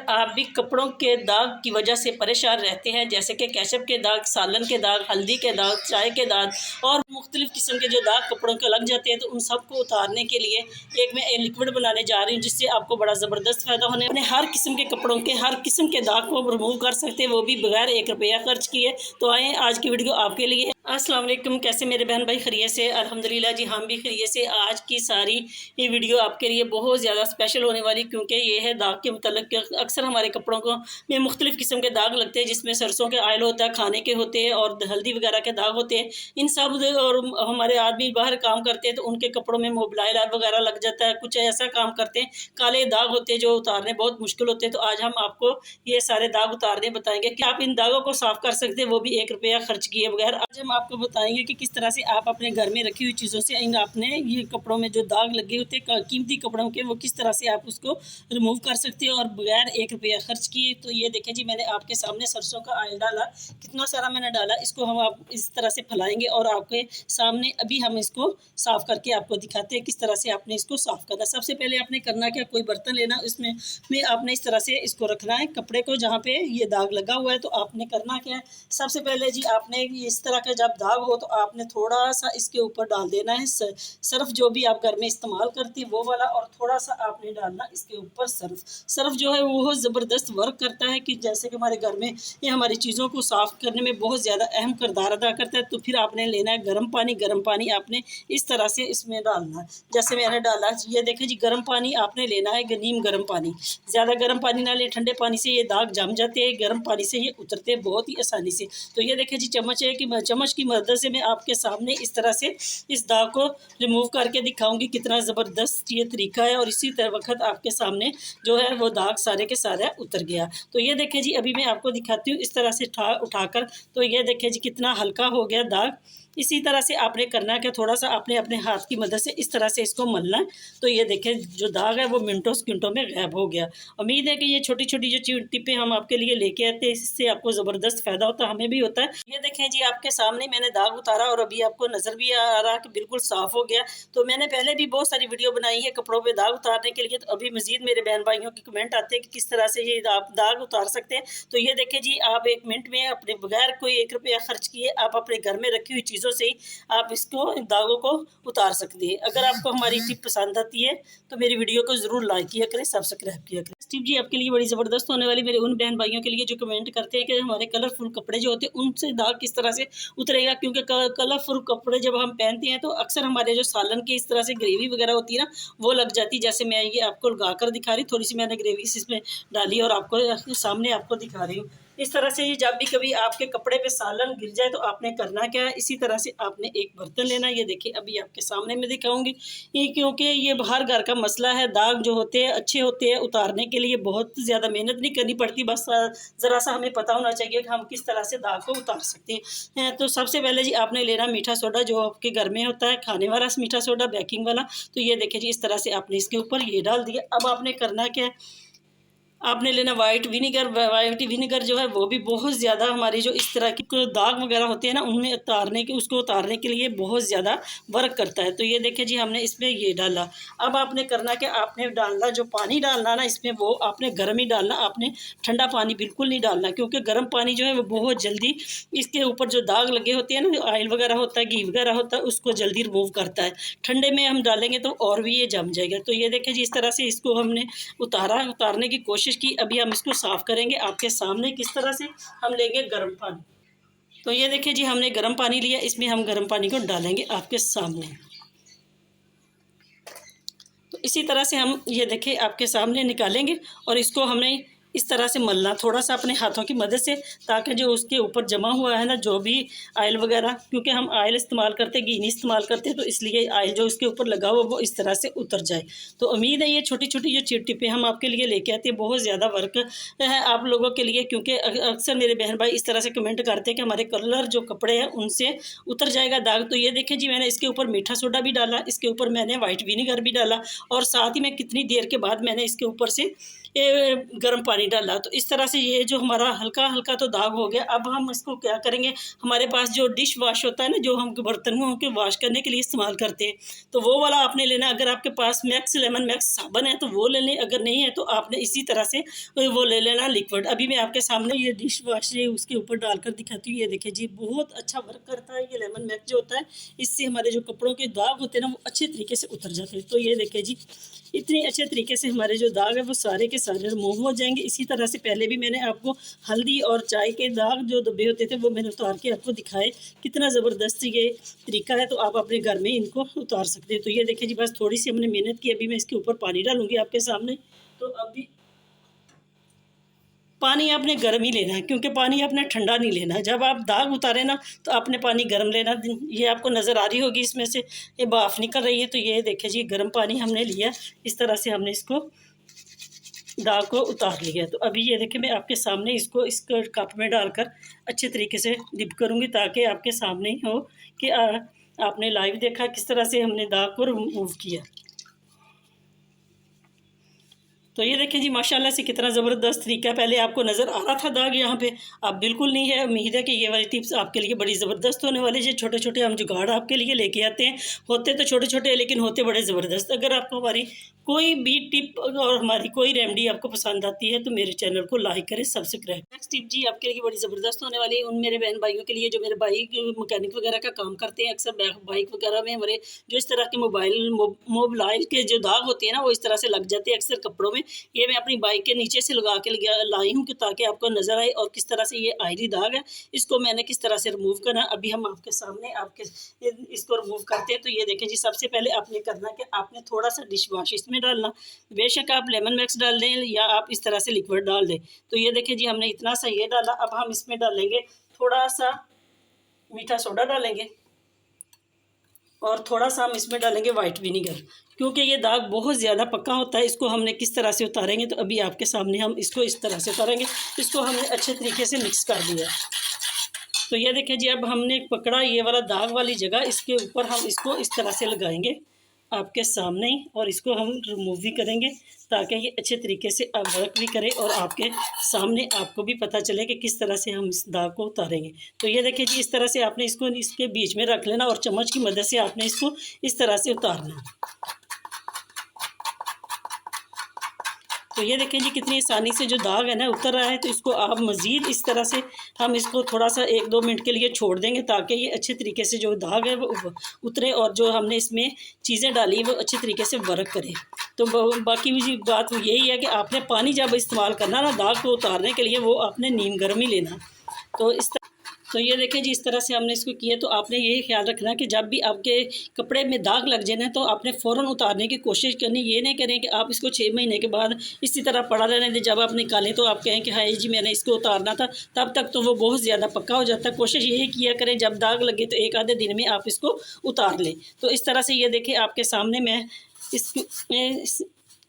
आप भी कपड़ों के दाग की वजह से परेशान रहते हैं, जैसे कि केचप के दाग, सालन के दाग, हल्दी के दाग, चाय के दाग और मुख्तलिफ़ किस्म के जो दाग कपड़ों के लग जाते हैं, तो उन सब को उतारने के लिए एक मैं लिक्विड बनाने जा रही हूँ, जिससे आपको बड़ा ज़बरदस्त फ़ायदा होने अपने हर किस्म के कपड़ों के हर किस्म के दाग को रिमूव कर सकते हैं, वो भी बगैर 1 रुपया खर्च किए। तो आए, आज की वीडियो आपके लिए। अस्सलाम वालेकुम, कैसे मेरे बहन भाई खैरियत से? अल्हम्दुलिल्लाह जी, हम भी खैरियत से। आज की सारी ये वीडियो आपके लिए बहुत ज़्यादा स्पेशल होने वाली, क्योंकि ये है दाग के मतलब। अक्सर हमारे कपड़ों को में मुख्तलिफ़ किस्म के दाग लगते हैं, जिसमें सरसों के आयल होता है, खाने के होते हैं और हल्दी वगैरह के दाग होते हैं। इन सब और हमारे आदमी बाहर काम करते हैं तो उनके कपड़ों में मोबाइल वगैरह लग जाता है, कुछ ऐसा काम करते हैं, काले दाग होते हैं जो उतारने बहुत मुश्किल होते हैं। तो आज हम आपको ये सारे दाग उतारने बताएंगे कि आप इन दागों को साफ़ कर सकते हैं, वो भी 1 रुपया खर्च किए बगैर। आज हम आपको बताएंगे कि किस तरह से आप अपने घर में रखी हुई चीज़ों से इन अपने ये कपड़ों में जो दाग लगे होते हैं कीमती कपड़ों के, वो किस तरह से आप उसको रिमूव कर सकते हैं और बगैर 1 रुपया खर्च किए। तो ये देखें जी, मैंने आपके सामने सरसों का ऑयल डाला, कितना सारा मैंने डाला। इसको हम आप इस तरह से फैलाएंगे और आपके सामने अभी हम इसको साफ़ करके आपको दिखाते हैं किस तरह से आपने इसको साफ़ करना। सबसे पहले आपने करना क्या, कोई बर्तन लेना, उसमें आपने इस तरह से इसको रखना है कपड़े को जहाँ पे ये दाग लगा हुआ है। तो आपने करना क्या है, सबसे पहले जी आपने इस तरह का जब दाग हो तो आपने थोड़ा सा इसके ऊपर डाल देना है सर्फ, जो भी आप घर में इस्तेमाल करती है वो वाला, और थोड़ा सा आपने डालना इसके ऊपर सर्फ जो है वो ज़बरदस्त वर्क करता है कि जैसे कि हमारे घर में ये हमारी चीज़ों को साफ़ करने में बहुत ज़्यादा अहम किरदार अदा करता है। तो फिर आपने लेना है गर्म पानी आपने इस तरह से इसमें डालना है, जैसे मैंने डाला। ये देखें जी, गर्म पानी आपने लेना है, नीम गर्म पानी, ज़्यादा गर्म पानी ना ले, ठंडे पानी से ये दाग जम जाते हैं, गर्म पानी से ये उतरते हैं बहुत ही आसानी से। तो ये देखें जी, चम्मच की मदद से मैं आपके सामने इस तरह से इस दाग को रिमूव करके दिखाऊंगी, कितना ज़बरदस्त ये तरीका है। और इसी तरह वक्त आपके सामने जो है वो दाग सारे के सारे उतर गया। तो ये देखें जी, अभी मैं आपको दिखाती हूँ इस तरह से उठाकर। तो ये देखें जी, कितना हल्का हो गया दाग। इसी तरह से आपने करना है कि थोड़ा सा आपने अपने हाथ की मदद से इस तरह से इसको मलना है। तो ये देखें, जो दाग है वो मिनटों सेकंडों में गायब हो गया। उम्मीद है कि ये छोटी छोटी जो टिप्पे हम आपके लिए लेके आते हैं, इससे आपको ज़बरदस्त फ़ायदा होता है, हमें भी होता है। ये देखें जी, आपके सामने मैंने दाग उतारा और अभी आपको नज़र भी आ रहा है कि बिल्कुल साफ़ हो गया। तो मैंने पहले भी बहुत सारी वीडियो बनाई है कपड़ों पर दाग उतारने के लिए। तो अभी मज़ीद मेरे बहन भाइयों के कमेंट आते हैं कि किस तरह से ये आप दाग उतार सकते हैं। तो ये देखें जी, आप 1 मिनट में अपने बगैर कोई 1 रुपया खर्च किए आप अपने घर में रखी हुई चीज़ों से ही आप इसको दागों को उतार सकते हैं। अगर आपको हमारी टिप पसंद आती है तो मेरी वीडियो को ज़रूर लाइक किया करें, सब्सक्राइब किया करें। टिप जी आपके लिए बड़ी ज़बरदस्त होने वाली, मेरे उन बहन भाइयों के लिए जो कमेंट करते हैं कि हमारे कलरफुल कपड़े जो होते हैं उनसे दाग किस तरह से उतरेगा। क्योंकि कलरफुल कपड़े जब हम पहनते हैं तो अक्सर हमारे जो सालन की इस तरह से ग्रेवी वगैरह होती है ना, वो लग जाती है। जैसे मैं ये आपको लगा कर दिखा रही, थोड़ी सी मैंने ग्रेवी इसमें डाली और आपको सामने आपको दिखा रही हूँ। इस तरह से ये जब भी कभी आपके कपड़े पे सालन गिर जाए तो आपने करना क्या है, इसी तरह से आपने एक बर्तन लेना है। ये देखिए, अभी आपके सामने मैं दिखाऊंगी ये, क्योंकि ये हर घर का मसला है। दाग जो होते हैं अच्छे होते हैं, उतारने के लिए बहुत ज़्यादा मेहनत नहीं करनी पड़ती, बस ज़रा सा हमें पता होना चाहिए कि हम किस तरह से दाग को उतार सकते हैं। तो सबसे पहले जी आपने लेना मीठा सोडा, जो आपके घर में होता है खाने वाला मीठा सोडा, बेकिंग वाला। तो ये देखिए जी, इस तरह से आपने इसके ऊपर ये डाल दिया। अब आपने करना क्या है, आपने लेना वाइट विनीगर। वाइट विनीगर जो है वो भी बहुत ज़्यादा हमारी जो इस तरह की दाग वगैरह होते हैं ना, उनमें उसको उतारने के लिए बहुत ज़्यादा वर्क करता है। तो ये देखिए जी, हमने इसमें ये डाला। अब आपने करना कि आपने डालना, जो पानी डालना ना इसमें, वो आपने गर्म ही डालना, आपने ठंडा पानी बिल्कुल नहीं डालना, क्योंकि गर्म पानी जो है वो बहुत जल्दी इसके ऊपर जो दाग लगे होते हैं ना, ऑयल वगैरह होता है, घी वगैरह होता है, उसको जल्दी रिमूव करता है। ठंडे में हम डालेंगे तो और भी ये जम जाएगा। तो ये देखिए जी, इस तरह से इसको हमने उतारने की कोशिश की। अभी हम इसको साफ़ करेंगे आपके सामने किस तरह से। हम लेंगे गर्म पानी। तो ये देखिए जी, हमने गर्म पानी लिया, इसमें हम गर्म पानी को डालेंगे आपके सामने। तो इसी तरह से हम ये देखिए आपके सामने निकालेंगे और इसको हमने इस तरह से मलना थोड़ा सा अपने हाथों की मदद से, ताकि जो उसके ऊपर जमा हुआ है ना, जो भी ऑयल वगैरह, क्योंकि हम ऑयल इस्तेमाल करते घी नहीं इस्तेमाल करते, तो इसलिए ऑयल जो उसके ऊपर लगा हुआ वो इस तरह से उतर जाए। तो उम्मीद है ये छोटी छोटी जो टिप्पे हम आपके लिए लेके आते हैं बहुत ज़्यादा वर्क है आप लोगों के लिए, क्योंकि अक्सर मेरे बहन भाई इस तरह से कमेंट करते हैं कि हमारे कलर जो कपड़े हैं उनसे उतर जाएगा दाग। तो ये देखें जी, मैंने इसके ऊपर मीठा सोडा भी डाला, इसके ऊपर मैंने वाइट विनीगर भी डाला, और साथ ही मैं कितनी देर के बाद मैंने इसके ऊपर से गर्म पानी पानी डाला। तो इस तरह से ये जो हमारा हल्का हल्का तो दाग हो गया। अब हम इसको क्या करेंगे, हमारे पास जो डिश वॉश होता है ना, जो हम बर्तनों के वॉश करने के लिए इस्तेमाल करते हैं, तो वो वाला आपने लेना। अगर आपके पास मैक्स लेमन मैक्स साबुन है तो वो ले लें, अगर नहीं है तो आपने इसी तरह से वो ले लेना लिक्विड। अभी मैं आपके सामने ये डिश वॉश है उसके ऊपर डालकर दिखाती हूँ। ये देखिए जी, बहुत अच्छा वर्क करता है ये लेमन मैक्स जो होता है। इससे हमारे जो कपड़ों के दाग होते हैं ना, वो अच्छे तरीके से उतर जाते हैं। तो ये देखिए जी, इतनी अच्छे तरीके से हमारे जो दाग है वो सारे के सारे रिमूव हो जाएंगे। इसी तरह से पहले भी मैंने आपको हल्दी और चाय के दाग जो दबे होते थे वो मैंने उतार के आपको दिखाए। कितना ज़बरदस्त ये तरीका है, तो आप अपने घर में इनको उतार सकते हैं। तो ये देखिए जी, बस थोड़ी सी हमने मेहनत की। अभी मैं इसके ऊपर पानी डालूंगी आपके सामने। तो अभी पानी आपने गर्म ही लेना है, क्योंकि पानी आपने ठंडा नहीं लेना है। जब आप दाग उतारे ना तो आपने पानी गर्म लेना। ये आपको नज़र आ रही होगी, इसमें से ये भाप निकल रही है। तो ये देखिए जी, गर्म पानी हमने लिया। इस तरह से हमने इसको दाग को उतार लिया। तो अभी ये देखिए, मैं आपके सामने इसको इस कप में डालकर अच्छे तरीके से डिप करूँगी, ताकि आपके सामने ही हो कि आपने लाइव देखा किस तरह से हमने दाग को रिमूव किया। तो ये देखिए जी, माशाल्लाह से कितना ज़बरदस्त तरीका है। पहले आपको नज़र आ रहा था दाग यहाँ पे, अब बिल्कुल नहीं है। उम्मीद है कि ये वाली टिप्स आपके लिए बड़ी ज़बरदस्त होने वाली है। छोटे छोटे हम जुगाड़ आपके लिए लेके आते हैं, होते तो छोटे छोटे लेकिन होते बड़े ज़बरदस्त। अगर आपको हमारी कोई भी टिप और हमारी कोई रेमेडी आपको पसंद आती है तो मेरे चैनल को लाइक करें, सब्सक्राइब। नेक्स्ट टिप जी आपके लिए बड़ी ज़बरदस्त होने वाली है उन मेरे बहन भाइयों के लिए जो मेरे बाइक मैकेनिक वगैरह का काम करते हैं। अक्सर बाइक वगैरह में हमारे जो इस तरह के मोबाइल के जो दाग होते हैं ना, वो इस तरह से लग जाते हैं अक्सर कपड़ों में। ये मैं अपनी बाइक के नीचे से लगा के लाई हूँ कि ताकि आपको नज़र आए और किस तरह से ये आयरी दाग है, इसको मैंने किस तरह से रिमूव करना। अभी हम आपके सामने इसको रिमूव करते हैं। तो ये देखें जी, सबसे पहले आपने करना कि आपने थोड़ा सा डिश वॉश इसमें डालना। बेशक आप लेमन मैक्स डाल दें या आप इस तरह से लिक्विड डाल दें। तो ये देखें जी, हमने इतना सा ये डाला। अब हम इसमें डालेंगे थोड़ा सा मीठा सोडा डालेंगे और थोड़ा सा हम इसमें डालेंगे वाइट विनीगर, क्योंकि ये दाग बहुत ज़्यादा पक्का होता है। इसको हमने किस तरह से उतारेंगे, तो अभी आपके सामने हम इसको इस तरह से उतारेंगे। इसको हमने अच्छे तरीके से मिक्स कर दिया। तो ये देखिए जी, अब हमने पकड़ा ये वाला दाग वाली जगह, इसके ऊपर हम इसको इस तरह से लगाएंगे आपके सामने ही, और इसको हम रिमूव भी करेंगे ताकि ये अच्छे तरीके से वर्क भी करे और आपके सामने आपको भी पता चले कि किस तरह से हम इस दाग को उतारेंगे। तो ये देखिए जी, इस तरह से आपने इसको इसके बीच में रख लेना और चम्मच की मदद से आपने इसको इस तरह से उतारना। तो ये देखें जी, कितनी आसानी से जो दाग है ना उतर रहा है। तो इसको आप मज़ीद इस तरह से हम इसको थोड़ा सा 1-2 मिनट के लिए छोड़ देंगे ताकि ये अच्छे तरीके से जो दाग है वो उतरे और जो हमने इसमें चीज़ें डाली वो अच्छे तरीके से वर्क करे। तो बाकी भी बात यही है कि आपने पानी जब इस्तेमाल करना ना दाग को उतारने के लिए, वो आपने नीम गर्म ही लेना। तो ये देखें जी, इस तरह से हमने इसको किया। तो आपने ये ख्याल रखना कि जब भी आपके कपड़े में दाग लग जाए ना, तो आपने फ़ौरन उतारने की कोशिश करनी। ये नहीं करें कि आप इसको 6 महीने के बाद इसी तरह पड़ा रहने दें। जब आप निकालें तो आप कहें कि हाँ जी, मैंने इसको उतारना था, तब तक तो वो बहुत ज़्यादा पक्का हो जाता है। कोशिश यही किया करें जब दाग लगे तो 1 आधे दिन में आप इसको उतार लें। तो इस तरह से ये देखें आपके सामने मैं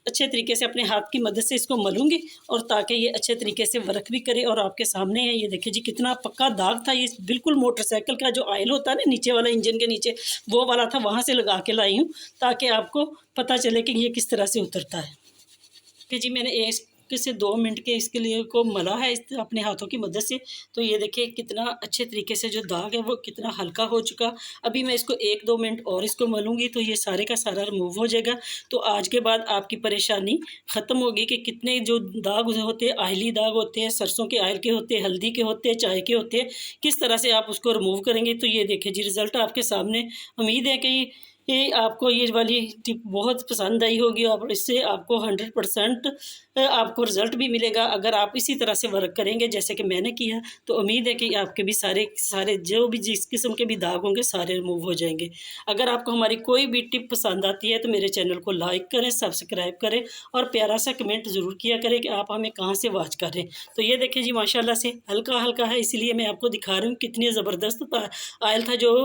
अच्छे तरीके से अपने हाथ की मदद से इसको मलूंगी, और ताकि ये अच्छे तरीके से वर्क भी करे। और आपके सामने है, ये देखिए जी, कितना पक्का दाग था। ये बिल्कुल मोटरसाइकिल का जो ऑयल होता है ना नीचे वाला, इंजन के नीचे, वो वाला था, वहाँ से लगा के लाई हूँ ताकि आपको पता चले कि ये किस तरह से उतरता है। कि जी, मैंने 1 से 2 मिनट के इसके लिए को मला है इस अपने हाथों की मदद से। तो ये देखिए कितना अच्छे तरीके से जो दाग है वो कितना हल्का हो चुका। अभी मैं इसको 1-2 मिनट और इसको मलूंगी तो ये सारे का सारा रिमूव हो जाएगा। तो आज के बाद आपकी परेशानी ख़त्म होगी कि कितने जो दाग होते हैं, ऑयली दाग होते हैं, सरसों के ऑयल के होते हैं, हल्दी के होते हैं, चाय के होते हैं, किस तरह से आप उसको रिमूव करेंगे। तो ये देखिए जी, रिज़ल्ट आपके सामने। उम्मीद है कि ये आपको ये वाली टिप बहुत पसंद आई होगी और इससे आपको 100% आपको रिज़ल्ट भी मिलेगा। अगर आप इसी तरह से वर्क करेंगे जैसे कि मैंने किया, तो उम्मीद है कि आपके भी सारे जो भी जिस किस्म के भी दाग होंगे सारे रिमूव हो जाएंगे। अगर आपको हमारी कोई भी टिप पसंद आती है तो मेरे चैनल को लाइक करें, सब्सक्राइब करें और प्यारा सा कमेंट ज़रूर किया करें कि आप हमें कहाँ से वॉच कर रहे हैं। तो ये देखिए जी, माशाल्लाह से हल्का हल्का है, इसीलिए मैं आपको दिखा रही हूँ। कितनी ज़बरदस्त ऑयल था जो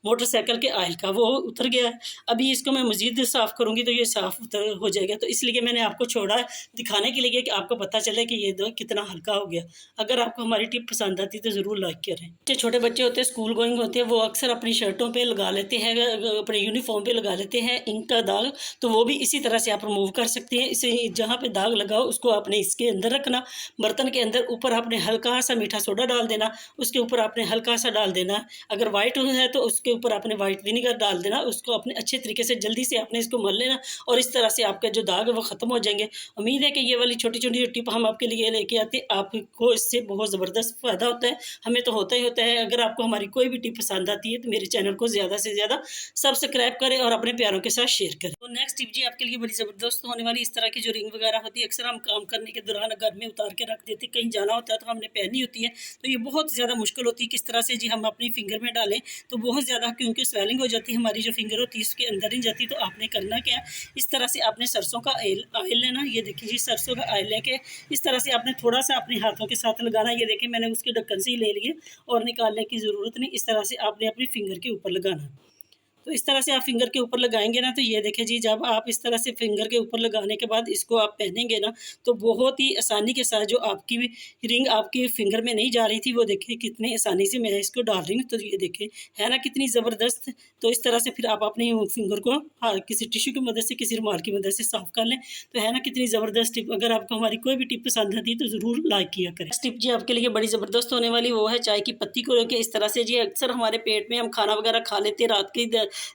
मोटरसाइकिल के ऑयल का, वो उतर गया गया। अभी इसको मैं मज़ीद साफ़ करूँगी तो ये साफ़ हो जाएगा। तो इसलिए मैंने आपको छोड़ा दिखाने के लिए कि आपको पता चले कि ये दो कितना हल्का हो गया। अगर आपको हमारी टिप पसंद आती है तो ज़रूर लाइक करें। जो छोटे बच्चे होते हैं, स्कूल गोइंग होते हैं, वो अक्सर अपनी शर्टों पे लगा लेते हैं, अपने यूनिफॉर्म पे लगा लेते हैं इंक का दाग। तो वो भी इसी तरह से आप रिमूव कर सकते हैं। इसे जहाँ पे दाग लगाओ उसको आपने इसके अंदर रखना, बर्तन के अंदर। ऊपर आपने हल्का सा मीठा सोडा डाल देना, उसके ऊपर आपने हल्का सा डाल देना। अगर वाइट है तो उसके ऊपर आपने वाइट विनीगर डाल देना। उसको अपने अच्छे तरीके से जल्दी से आपने इसको मल लेना और इस तरह से आपका जो दाग है वो ख़त्म हो जाएंगे। उम्मीद है कि ये वाली छोटी छोटी टिप हम आपके लिए लेके आते हैं, आपको इससे बहुत ज़बरदस्त फ़ायदा होता है। हमें तो होता ही होता है। अगर आपको हमारी कोई भी टिप पसंद आती है तो मेरे चैनल को ज़्यादा से ज़्यादा सब्सक्राइब करें और अपने प्यारों के साथ शेयर करें। तो नेक्स्ट टिप जी आपके लिए बड़ी ज़बरदस्त होने वाली। इस तरह की जो रिंग वगैरह होती है अक्सर हम काम करने के दौरान घर में उतार के रख देते, कहीं जाना होता है तो हमने पहनी होती है। तो ये बहुत ज़्यादा मुश्किल होती है किस तरह से जी हम अपनी फिंगर में डालें। तो बहुत ज़्यादा क्योंकि स्वेलिंग हो जाती है, हमारी जो फिंगर होती है उसके अंदर ही जाती। तो आपने करना क्या है, इस तरह से आपने सरसों का ऑयल लेना। ये देखिए जी, सरसों का ऑयल लेके इस तरह से आपने थोड़ा सा अपने हाथों के साथ लगाना। ये देखिए मैंने उसके ढक्कन से ही ले लिए और निकालने की ज़रूरत नहीं। इस तरह से आपने अपनी फिंगर के ऊपर लगाना। तो इस तरह से आप फिंगर के ऊपर लगाएंगे ना, तो ये देखें जी, जब आप इस तरह से फिंगर के ऊपर लगाने के बाद इसको आप पहनेंगे ना, तो बहुत ही आसानी के साथ जो आपकी रिंग आपकी फिंगर में नहीं जा रही थी, वो देखिए कितनी आसानी से मैं इसको डाल रही हूँ। तो ये देखें है ना कितनी ज़बरदस्त। तो इस तरह से फिर आप अपनी फिंगर को किसी टिश्यू की मदद से, किसी रुमाल की मदद से साफ़ कर लें। तो है ना कितनी ज़बरदस्त टिप। अगर आपको हमारी कोई भी टिप पसंद आती है तो ज़रूर लाइक किया करें। टिप जी आपके लिए बड़ी ज़बरदस्त होने वाली, वो है चाय की पत्ती को लेकर। इस तरह से जी अक्सर हमारे पेट में हम खाना वगैरह खा लेते हैं, रात की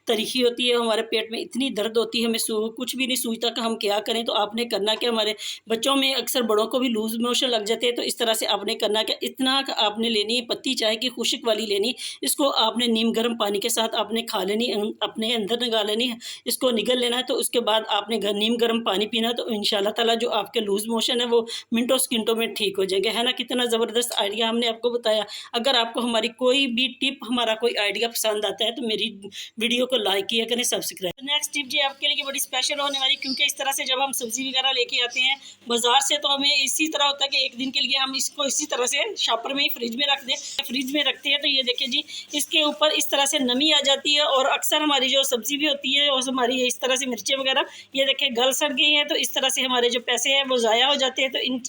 तरीकी होती है, हमारे पेट में इतनी दर्द होती है, हमें कुछ भी नहीं सूझता कि हम क्या करें। तो आपने करना क्या, हमारे बच्चों में अक्सर बड़ों को भी लूज मोशन लग जाते हैं। तो इस तरह से आपने करना क्या, इतना आपने लेनी है पत्ती चाय की खुश्क वाली लेनी। इसको आपने नीम गर्म पानी के साथ आपने खा लेनी, अपने अंदर निकाल लेनी है, इसको निगल लेना है। तो उसके बाद आपने नीम गर्म पानी पीना। तो इंशाल्लाह ताला जो आपके लूज मोशन है वो मिनटों सेकंडों में ठीक हो जाएंगे। है ना कितना ज़बरदस्त आइडिया हमने आपको बताया। अगर आपको हमारी कोई भी टिप, हमारा कोई आइडिया पसंद आता है तो मेरी वीडियो को लाइक किया करें, सब्सक्राइब। नेक्स्ट टिप जी आपके लिए बड़ी स्पेशल होने वाली, क्योंकि इस तरह से जब हम सब्जी वगैरह लेके आते हैं बाजार से, तो हमें इसी तरह होता है कि एक दिन के लिए हम इसको इसी तरह से शॉपर में ही फ्रिज में रख दें। फ्रिज में रखते हैं तो ये देखिए जी, इसके ऊपर इस तरह से नमी आ जाती है और अक्सर हमारी जो सब्जी भी होती है और हमारी इस तरह से मिर्चें वगैरह ये देखें गल सड़ गई हैं। तो इस तरह से हमारे जो पैसे हैं वो ज़ाया हो जाते हैं। तो इन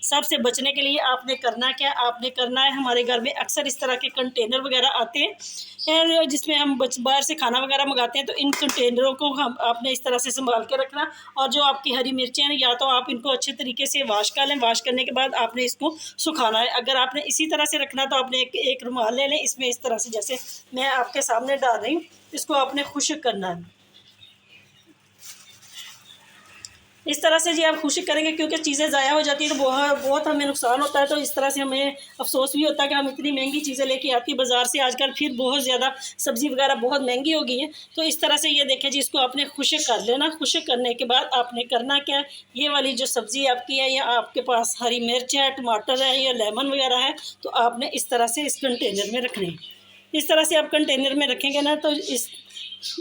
सब से बचने के लिए आपने करना क्या, आपने करना है, हमारे घर में अक्सर इस तरह के कंटेनर वगैरह आते हैं जिसमें हम बाहर से खाना वगैरह मंगाते हैं। तो इन कंटेनरों को हम आपने इस तरह से संभाल के रखना। और जो आपकी हरी मिर्चें हैं, या तो आप इनको अच्छे तरीके से वॉश कर लें। वॉश करने के बाद आपने इसको सुखाना है। अगर आपने इसी तरह से रखना तो आपने एक रुमाल ले लें, इसमें इस तरह से जैसे मैं आपके सामने डाल रही हूँ, इसको आपने खुश्क करना है। इस तरह से जी आप खुशी करेंगे, क्योंकि चीज़ें ज़ाया हो जाती है तो बहुत हमें नुकसान होता है। तो इस तरह से हमें अफसोस भी होता है कि हम इतनी महंगी चीज़ें लेके आती है बाज़ार से। आजकल फिर बहुत ज़्यादा सब्ज़ी वगैरह बहुत महंगी हो गई है। तो इस तरह से ये देखें जी, इसको आपने खुश्क कर लेना। खुश्क करने के बाद आपने करना क्या, ये वाली जो सब्ज़ी आपकी है, या आपके पास हरी मिर्च है, टमाटर है या लेमन वगैरह है, तो आपने इस तरह से इस कंटेनर में रखने। इस तरह से आप कंटेनर में रखेंगे ना, तो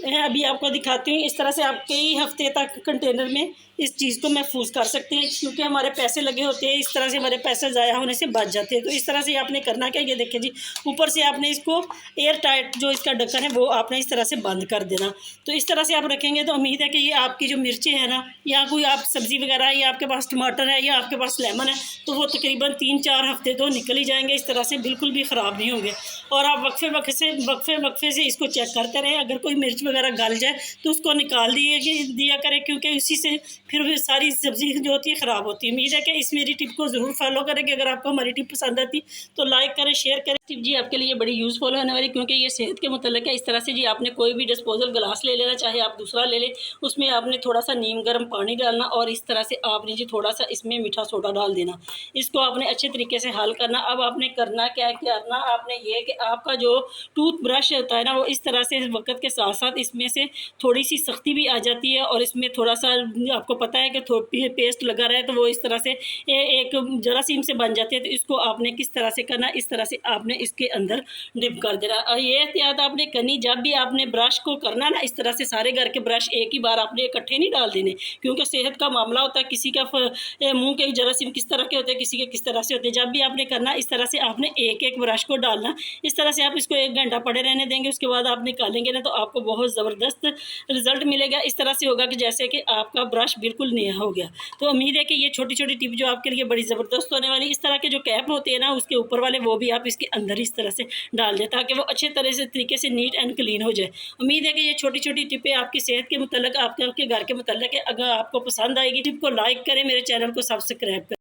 मैं अभी आपको दिखाती हूँ। इस तरह से आप कई हफ्ते तक कंटेनर में इस चीज़ को महफूज कर सकते हैं, क्योंकि हमारे पैसे लगे होते हैं। इस तरह से हमारे पैसे ज़ाया होने से बच जाते हैं। तो इस तरह से आपने करना क्या, ये देखिए जी, ऊपर से आपने इसको एयर टाइट जो इसका ढक्कन है वो आपने इस तरह से बंद कर देना। तो इस तरह से आप रखेंगे तो उम्मीद है कि ये आपकी जो मिर्चें हैं ना, या कोई आप सब्ज़ी वगैरह है, या आपके पास टमाटर है, या आपके पास लेमन है, तो वो तकरीबन 3-4 हफ्ते तो निकल ही जाएंगे। इस तरह से बिल्कुल भी ख़राब नहीं होंगे। और आप वक्फे से इसको चेक करते रहें। अगर कोई मिर्च वगैरह गल जाए तो उसको निकाल दिया करें, क्योंकि उसी से फिर सारी सब्ज़ी जो होती है ख़राब होती है। उम्मीद है कि इस मेरी टिप को ज़रूर फॉलो करेंगे। अगर आपको हमारी टिप पसंद आती तो लाइक करें, शेयर करें। टिप जी आपके लिए बड़ी यूज़फुल होने वाली, क्योंकि ये सेहत के मुतल्लिक़ है। इस तरह से जी आपने कोई भी डिस्पोजल गिलास ले लेना, चाहे आप दूसरा ले लें, उसमें आपने थोड़ा सा नीम गर्म पानी डालना और इस तरह से आपने जी थोड़ा सा इसमें मीठा सोडा डाल देना। इसको आपने अच्छे तरीके से हल करना। अब आपने करना क्या करना, आपने ये कि आपका जो टूथ ब्रश होता है ना, वो इस तरह से वक्त के साथ साथ इसमें से थोड़ी सी सख्ती भी आ जाती है और इसमें थोड़ा सा आपको पता है कि पेस्ट लगा रहा है, तो वो इस तरह से एक जरासीम से बन जाते हैं। तो इसको आपने किस तरह से करना, इस तरह से आपने इसके अंदर डिप कर देना। और ये एहतियात आपने करनी, जब भी आपने ब्रश को करना ना, इस तरह से सारे घर के ब्रश एक ही बार आपने इकट्ठे नहीं डाल देने, क्योंकि सेहत का मामला होता है। किसी का मुंह के जरासीम किस तरह के होते हैं, किसी के किस तरह से होते हैं। जब भी आपने करना, इस तरह से आपने एक एक ब्रश को डालना। इस तरह से आप इसको 1 घंटा पड़े रहने देंगे, उसके बाद आप निकालेंगे ना, तो आपको बहुत ज़बरदस्त रिज़ल्ट मिलेगा। इस तरह से होगा कि जैसे कि आपका ब्रश बिल्कुल नया हो गया। तो उम्मीद है कि ये छोटी छोटी टिप जो आपके लिए बड़ी ज़बरदस्त होने वाली। इस तरह के जो कैप होते हैं ना उसके ऊपर वाले, वो भी आप इसके अंदर इस तरह से डाल दें ताकि वो अच्छे तरह से तरीके से नीट एंड क्लीन हो जाए। उम्मीद है कि ये छोटी छोटी टिपें आपकी सेहत के मुतल्लिक़, आपके घर के मुतल्लिक़ है। अगर आपको पसंद आएगी टिप को लाइक करें, मेरे चैनल को सब्सक्राइब करें।